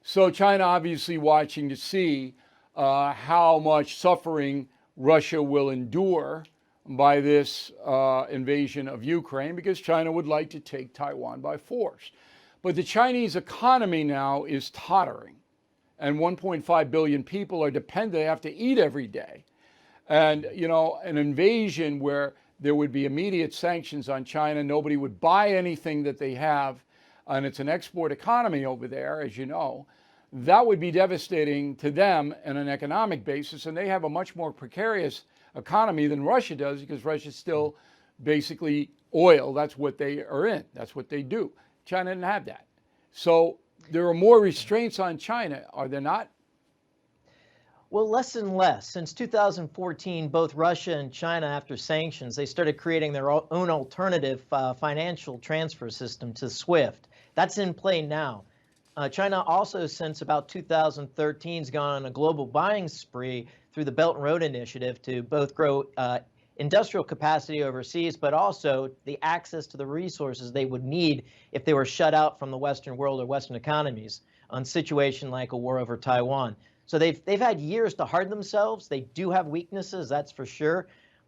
So China obviously watching to see how much suffering Russia will endure by this invasion of Ukraine, because China would like to take Taiwan by force. But the Chinese economy now is tottering, and 1.5 billion people are dependent. They have to eat every day. And, an invasion where there would be immediate sanctions on China, nobody would buy anything that they have, and it's an export economy over there, as you know, that would be devastating to them on an economic basis. And they have a much more precarious economy than Russia does, because Russia's still basically oil. That's what they are in. That's what they do. China didn't have that. So there are more restraints on China, are there not? Well, less and less. Since 2014, both Russia and China, after sanctions, they started creating their own alternative financial transfer system to SWIFT. That's in play now. China also, since about 2013, has gone on a global buying spree through the Belt and Road Initiative to both grow industrial capacity overseas, but also the access to the resources they would need if they were shut out from the Western world or Western economies on a situation like a war over Taiwan. So they've had years to harden themselves. They do have weaknesses, that's for sure.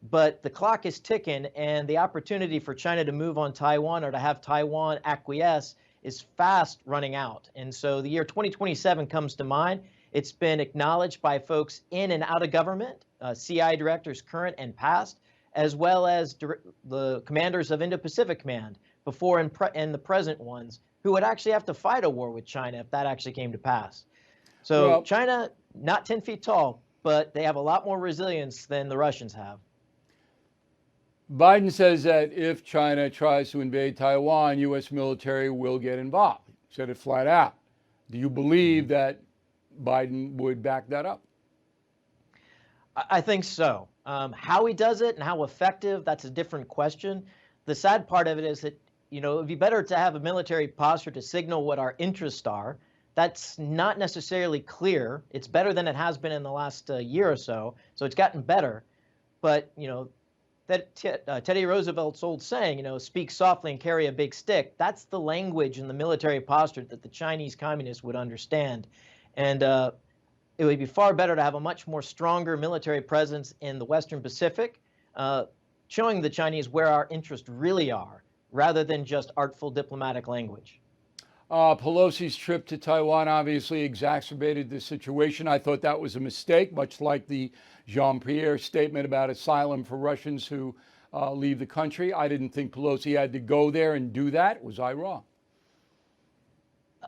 But the clock is ticking, and the opportunity for China to move on Taiwan or to have Taiwan acquiesce is fast running out. And so the year 2027 comes to mind. It's been acknowledged by folks in and out of government, CI directors current and past, as well as the commanders of Indo-Pacific Command before and the present ones, who would actually have to fight a war with China if that actually came to pass. So well, China, not 10 feet tall, but they have a lot more resilience than the Russians have. Biden says that if China tries to invade Taiwan, U.S. military will get involved. He said it flat out. Do you believe that Biden would back that up? I think so. How he does it and how effective, that's a different question. The sad part of it is that, it would be better to have a military posture to signal what our interests are. That's not necessarily clear. It's better than it has been in the last year or so. So it's gotten better. But, that Teddy Roosevelt's old saying, speak softly and carry a big stick, that's the language in the military posture that the Chinese communists would understand. And it would be far better to have a much more stronger military presence in the Western Pacific, showing the Chinese where our interests really are, rather than just artful diplomatic language. Pelosi's trip to Taiwan obviously exacerbated the situation. I thought that was a mistake, much like the Jean-Pierre statement about asylum for Russians who leave the country. I didn't think Pelosi had to go there and do that. Was I wrong?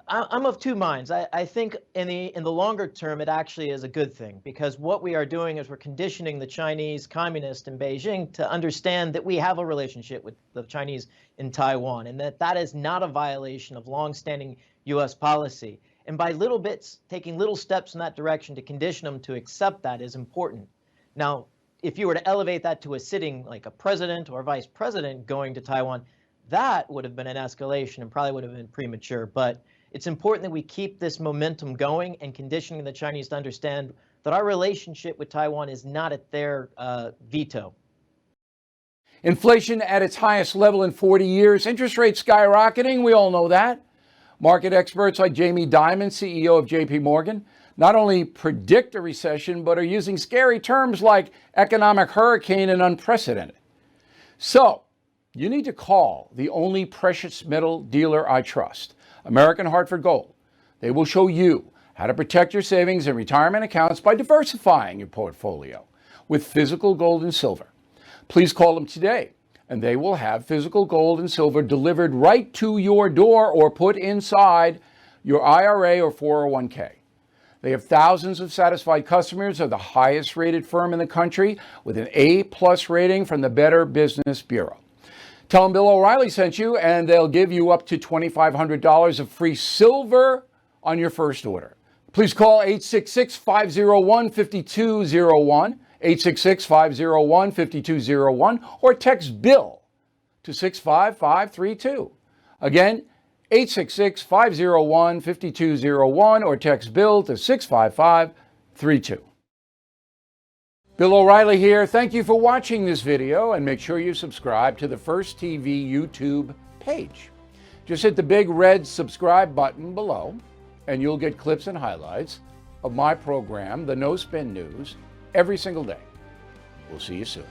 I'm of two minds. I think in the longer term, it actually is a good thing, because what we are doing is we're conditioning the Chinese communists in Beijing to understand that we have a relationship with the Chinese in Taiwan, and that is not a violation of longstanding U.S. policy. And by little bits, taking little steps in that direction to condition them to accept that is important. Now, if you were to elevate that to a sitting like a president or vice president going to Taiwan, that would have been an escalation and probably would have been premature. But it's important that we keep this momentum going and conditioning the Chinese to understand that our relationship with Taiwan is not at their veto. Inflation at its highest level in 40 years. Interest rates skyrocketing. We all know that. Market experts like Jamie Dimon, CEO of JP Morgan, not only predict a recession, but are using scary terms like economic hurricane and unprecedented. So you need to call the only precious metal dealer I trust, American Hartford Gold. They will show you how to protect your savings and retirement accounts by diversifying your portfolio with physical gold and silver. Please call them today, and they will have physical gold and silver delivered right to your door or put inside your IRA or 401k. They have thousands of satisfied customers. They're the highest rated firm in the country with an A+ rating from the Better Business Bureau. Tell them Bill O'Reilly sent you, and they'll give you up to $2,500 of free silver on your first order. Please call 866-501-5201, 866-501-5201, or text BILL to 65532. Again, 866-501-5201, or text BILL to 65532. Bill O'Reilly here. Thank you for watching this video, and make sure you subscribe to the First TV YouTube page. Just hit the big red subscribe button below. and you'll get clips and highlights of my program, The No Spin News, every single day. We'll see you soon.